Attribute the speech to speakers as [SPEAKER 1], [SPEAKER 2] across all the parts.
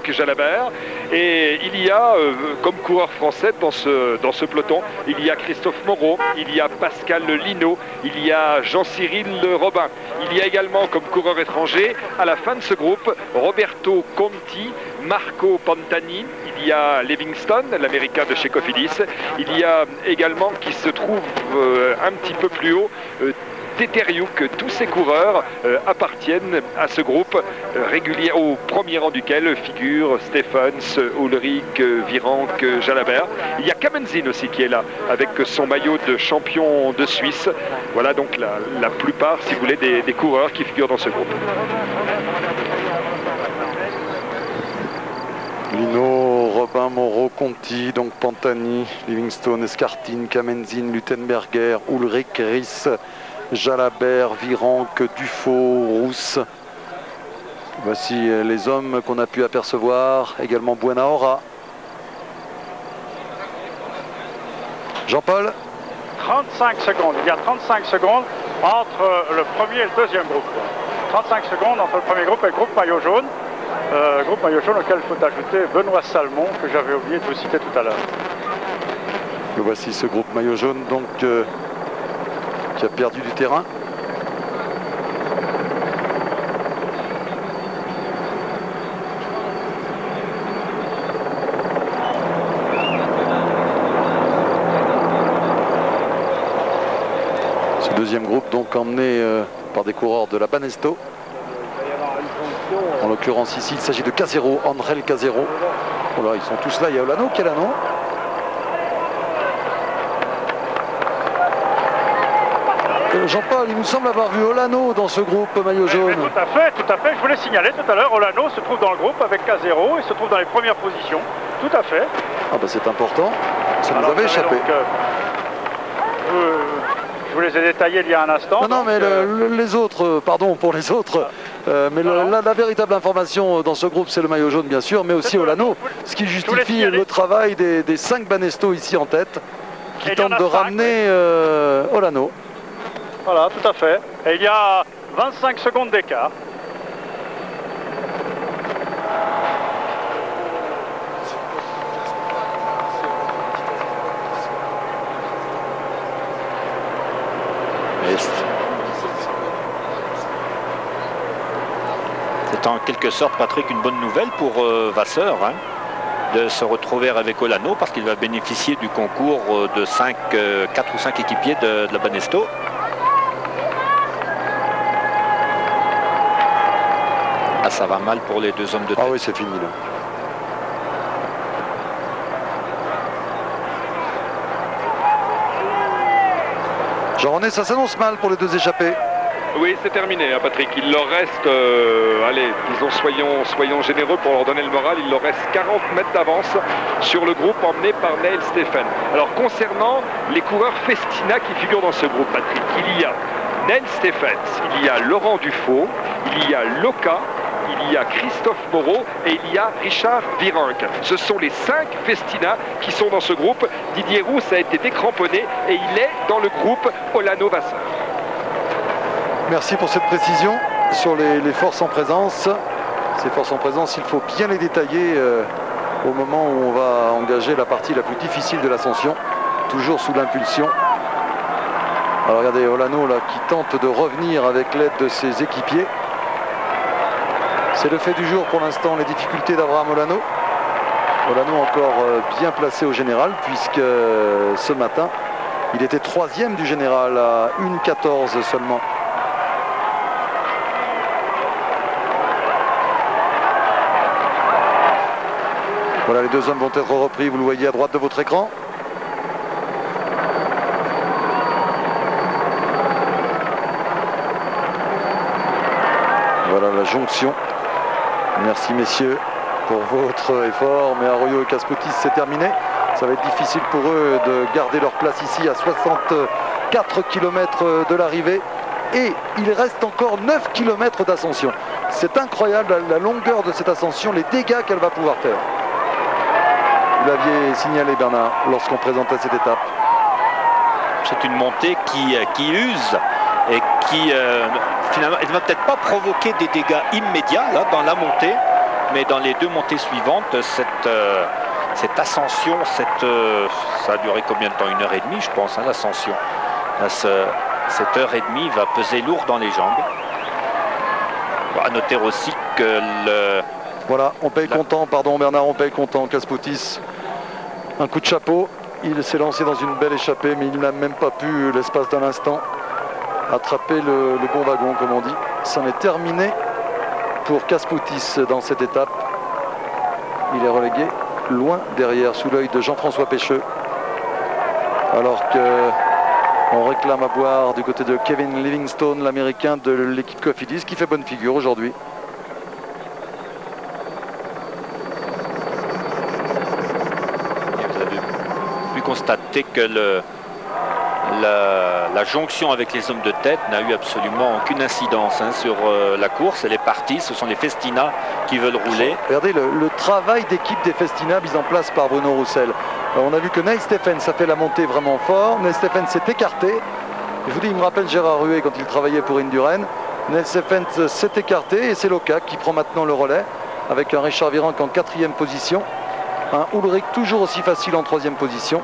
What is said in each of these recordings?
[SPEAKER 1] Jalabert, et il y a comme coureur français dans ce peloton, il y a Christophe Moreau, il y a Pascal Lino, il y a Jean-Cyril Robin, il y a également comme coureur étranger à la fin de ce groupe Roberto Conti, Marco Pantani, il y a Livingston, l'américain de chez Cofidis, il y a également qui se trouve un petit peu plus haut Teteriuk. Tous ces coureurs appartiennent à ce groupe régulier, au premier rang duquel figurent Stephens, Ulrich, Virenque, Jalabert. Il y a Kamenzin aussi qui est là avec son maillot de champion de Suisse. Voilà donc la plupart, si vous voulez, des coureurs qui figurent dans ce groupe.
[SPEAKER 2] Lino, Robin, Moreau, Conti, donc Pantani, Livingstone, Escartine, Kamenzin, Luttenberger, Ulrich, Ries, Jalabert, Virenque, Dufaux, Rousse. Voici les hommes qu'on a pu apercevoir. Également Buenaora. Jean-Paul.
[SPEAKER 3] 35 secondes. Il y a 35 secondes entre le premier et le deuxième groupe. 35 secondes entre le premier groupe et le groupe maillot jaune. Groupe maillot jaune auquel il faut ajouter Benoît Salmon, que j'avais oublié de vous citer tout à l'heure.
[SPEAKER 2] Le voici, ce groupe maillot jaune, donc qui a perdu du terrain. Ce deuxième groupe donc emmené par des coureurs de la Banesto. En l'occurrence ici il s'agit de Casero, Andrel Casero. Oh là, ils sont tous là, il y a Olano, quel Olano? Jean-Paul, il nous semble avoir vu Olano dans ce groupe maillot jaune.
[SPEAKER 3] Mais tout à fait. Je voulais signaler tout à l'heure, Olano se trouve dans le groupe avec Casero, il se trouve dans les premières positions. Tout à fait.
[SPEAKER 2] Ah bah c'est important, ça nous avait échappé.
[SPEAKER 3] Donc, je vous les ai détaillés il y a un instant.
[SPEAKER 2] Non, mais les autres, pardon pour les autres, mais la véritable information dans ce groupe c'est le maillot jaune bien sûr, mais aussi Olano, ce qui justifie le travail des 5 Banesto ici en tête, qui tentent de ramener Olano.
[SPEAKER 3] Voilà, tout à fait. Et il y a 25 secondes d'écart.
[SPEAKER 4] C'est en quelque sorte, Patrick, une bonne nouvelle pour Vasseur, hein, de se retrouver avec Olano, parce qu'il va bénéficier du concours de 4 ou 5 équipiers de la Banesto. Ah, ça va mal pour les deux hommes de tête.
[SPEAKER 2] Ah oui, c'est fini là. Jean-René, ça s'annonce mal pour les deux échappés.
[SPEAKER 1] Oui, c'est terminé, hein, Patrick. Il leur reste, allez, disons, soyons généreux pour leur donner le moral. Il leur reste 40 mètres d'avance sur le groupe emmené par Neil Stephen. Alors, concernant les coureurs Festina qui figurent dans ce groupe, Patrick, il y a Neil Stephens, il y a Laurent Dufaux, il y a Loca, il y a Christophe Moreau et il y a Richard Virenque. Ce sont les 5 Festina qui sont dans ce groupe. Didier Rousse a été décramponné et il est dans le groupe Olano-Vasseur.
[SPEAKER 2] Merci pour cette précision sur les forces en présence. Ces forces en présence, il faut bien les détailler au moment où on va engager la partie la plus difficile de l'ascension, toujours sous l'impulsion. Alors regardez Olano là qui tente de revenir avec l'aide de ses équipiers. C'est le fait du jour pour l'instant, les difficultés d'Abraham Olano. Olano encore bien placé au général, puisque ce matin, il était 3e du général à 1,14 seulement. Voilà, les deux hommes vont être repris, vous le voyez à droite de votre écran. Voilà la jonction. Merci messieurs pour votre effort, mais Arroyo et Casputis c'est terminé. Ça va être difficile pour eux de garder leur place ici à 64 km de l'arrivée. Et il reste encore 9 km d'ascension. C'est incroyable la longueur de cette ascension, les dégâts qu'elle va pouvoir faire. Vous l'aviez signalé Bernard lorsqu'on présentait cette étape.
[SPEAKER 4] C'est une montée qui use et qui finalement, elle ne va peut-être pas provoquer des dégâts immédiats là, dans la montée, mais dans les deux montées suivantes, cette ascension, ça a duré combien de temps? 1h30 je pense, hein, l'ascension. Cette heure et demie va peser lourd dans les jambes. À noter aussi que
[SPEAKER 2] Voilà, on paye content, pardon Bernard, on paye content. Caspoutis, un coup de chapeau. Il s'est lancé dans une belle échappée, mais il n'a même pas pu, l'espace d'un instant, attraper le bon wagon, comme on dit. C'en est terminé pour Caspoutis dans cette étape. Il est relégué loin derrière, sous l'œil de Jean-François Pêcheux. Alors qu'on réclame à boire du côté de Kevin Livingstone, l'américain de l'équipe Cofidis, qui fait bonne figure aujourd'hui.
[SPEAKER 4] Constater que la jonction avec les hommes de tête n'a eu absolument aucune incidence hein, sur la course. Elle est partie, ce sont les Festina qui veulent rouler.
[SPEAKER 2] Regardez le travail d'équipe des Festina mis en place par Bruno Roussel. On a vu que Neil Stephens a fait la montée vraiment fort. Neil Stephens s'est écarté. Je vous dis, il me rappelle Gérard Ruet quand il travaillait pour Indurain. Neil Stephens s'est écarté et c'est Loka qui prend maintenant le relais avec un Richard Virenque en 4e position. Un Ulrich toujours aussi facile en 3e position.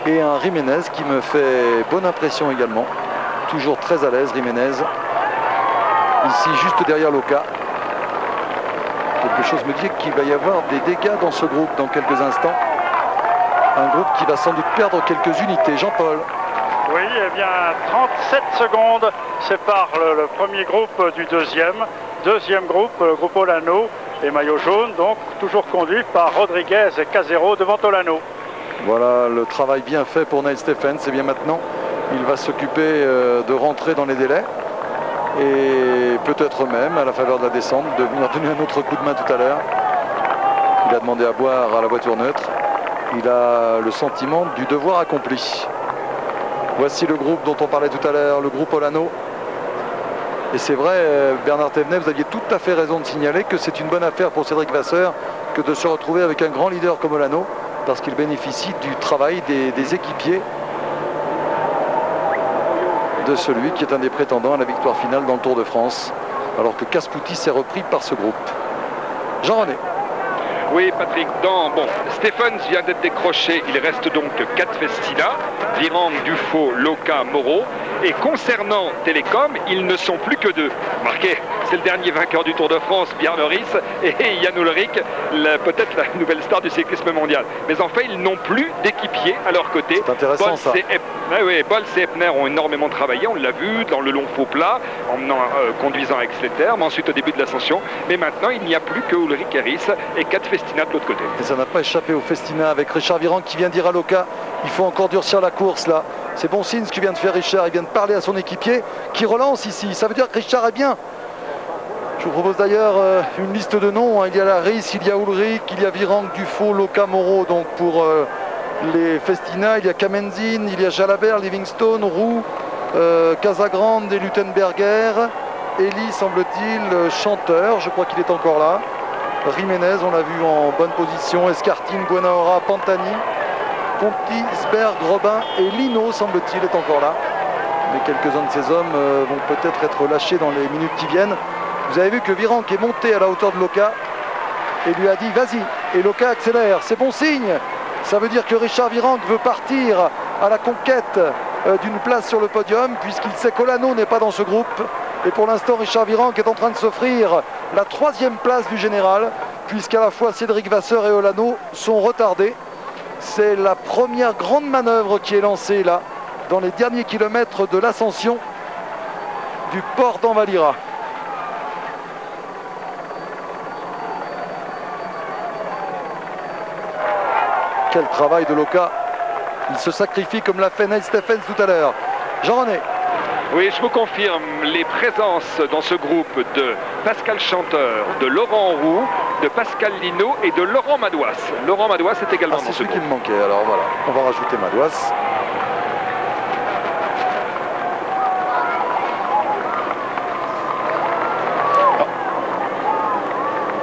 [SPEAKER 2] Et un Jiménez qui me fait bonne impression également. Toujours très à l'aise, Jiménez. Ici, juste derrière Loka. Quelque chose me dit qu'il va y avoir des dégâts dans ce groupe dans quelques instants. Un groupe qui va sans doute perdre quelques unités. Jean-Paul.
[SPEAKER 3] Oui, eh bien, 37 secondes séparent le premier groupe du deuxième. Deuxième groupe, le groupe Olano et maillot jaune, donc toujours conduit par Rodriguez et Casero devant Olano.
[SPEAKER 2] Voilà le travail bien fait pour Neil Stephens. Et bien maintenant, il va s'occuper de rentrer dans les délais. Et peut-être même, à la faveur de la descente, de venir donner un autre coup de main tout à l'heure. Il a demandé à boire à la voiture neutre. Il a le sentiment du devoir accompli. Voici le groupe dont on parlait tout à l'heure, le groupe Olano. Et c'est vrai, Bernard Thévenet, vous aviez tout à fait raison de signaler que c'est une bonne affaire pour Cédric Vasseur que de se retrouver avec un grand leader comme Olano, parce qu'il bénéficie du travail des équipiers de celui qui est un des prétendants à la victoire finale dans le Tour de France, alors que Caspoutis est repris par ce groupe. Jean-René.
[SPEAKER 1] Oui, Patrick, Stephens vient d'être décroché. Il reste donc 4 Festina, Virenque, Dufaux, Loka, Moreau. Et concernant Télécom, ils ne sont plus que 2. Marquez, c'est le dernier vainqueur du Tour de France, Bjarne Riis, et Jan Ullrich, peut-être la nouvelle star du cyclisme mondial. Mais en fait, ils n'ont plus d'équipiers à leur côté.
[SPEAKER 2] C'est intéressant ça.
[SPEAKER 1] Bols et Epner ont énormément travaillé, on l'a vu dans le long faux plat, en conduisant avec Sletter, mais ensuite au début de l'ascension. Mais maintenant, il n'y a plus que Ullrich et Riis et 4 Festina de l'autre côté.
[SPEAKER 2] Et ça n'a pas échappé au Festina avec Richard Virenque qui vient dire à Loka, il faut encore durcir la course là. C'est bon signe ce que vient de faire Richard, il vient de parler à son équipier qui relance ici. Ça veut dire que Richard est bien. Je vous propose d'ailleurs une liste de noms. Il y a la Riis, il y a Ullrich, il y a Virenque, Dufaux, Loka, Moreau. Donc pour les Festina, il y a Kamenzin, il y a Jalabert, Livingstone, Roux, Casagrande et Luttenberger. Eli, semble-t-il, chanteur, je crois qu'il est encore là. Jiménez, on l'a vu en bonne position. Escartine, Buenaora, Pantani, Conti, Sberg, Robin et Lino, semble-t-il, est encore là. Mais quelques-uns de ces hommes vont peut-être être lâchés dans les minutes qui viennent. Vous avez vu que Virenque est monté à la hauteur de Loka et lui a dit vas-y. Et Loka accélère, c'est bon signe. Ça veut dire que Richard Virenque veut partir à la conquête d'une place sur le podium, puisqu'il sait qu'Olano n'est pas dans ce groupe. Et pour l'instant, Richard Virenque est en train de s'offrir la 3e place du général, puisqu'à la fois Cédric Vasseur et Olano sont retardés. C'est la première grande manœuvre qui est lancée là, dans les derniers kilomètres de l'ascension du port d'Envalira. Quel travail de Loka. Il se sacrifie comme l'a fait Neil Stephens tout à l'heure. Jean-René.
[SPEAKER 1] Oui, je vous confirme les présences dans ce groupe de Pascal Chanteur, de Laurent Roux, de Pascal Lino et de Laurent Madouas. Laurent Madouas est également dans ce groupe.
[SPEAKER 2] C'est celui qui me manquait, alors voilà. On va rajouter Madouas.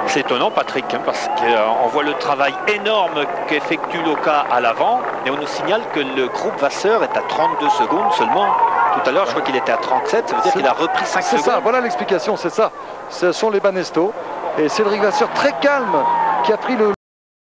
[SPEAKER 4] C'est étonnant, Patrick, hein, parce qu'on voit le travail énorme qu'effectue Loka à l'avant, et on nous signale que le groupe Vasseur est à 32 secondes seulement. Tout à l'heure, je crois qu'il était à 37, ça veut dire qu'il a repris 5 secondes.
[SPEAKER 2] C'est ça, voilà l'explication, c'est ça. Ce sont les Banesto. Et Cédric Vasseur très calme qui a pris le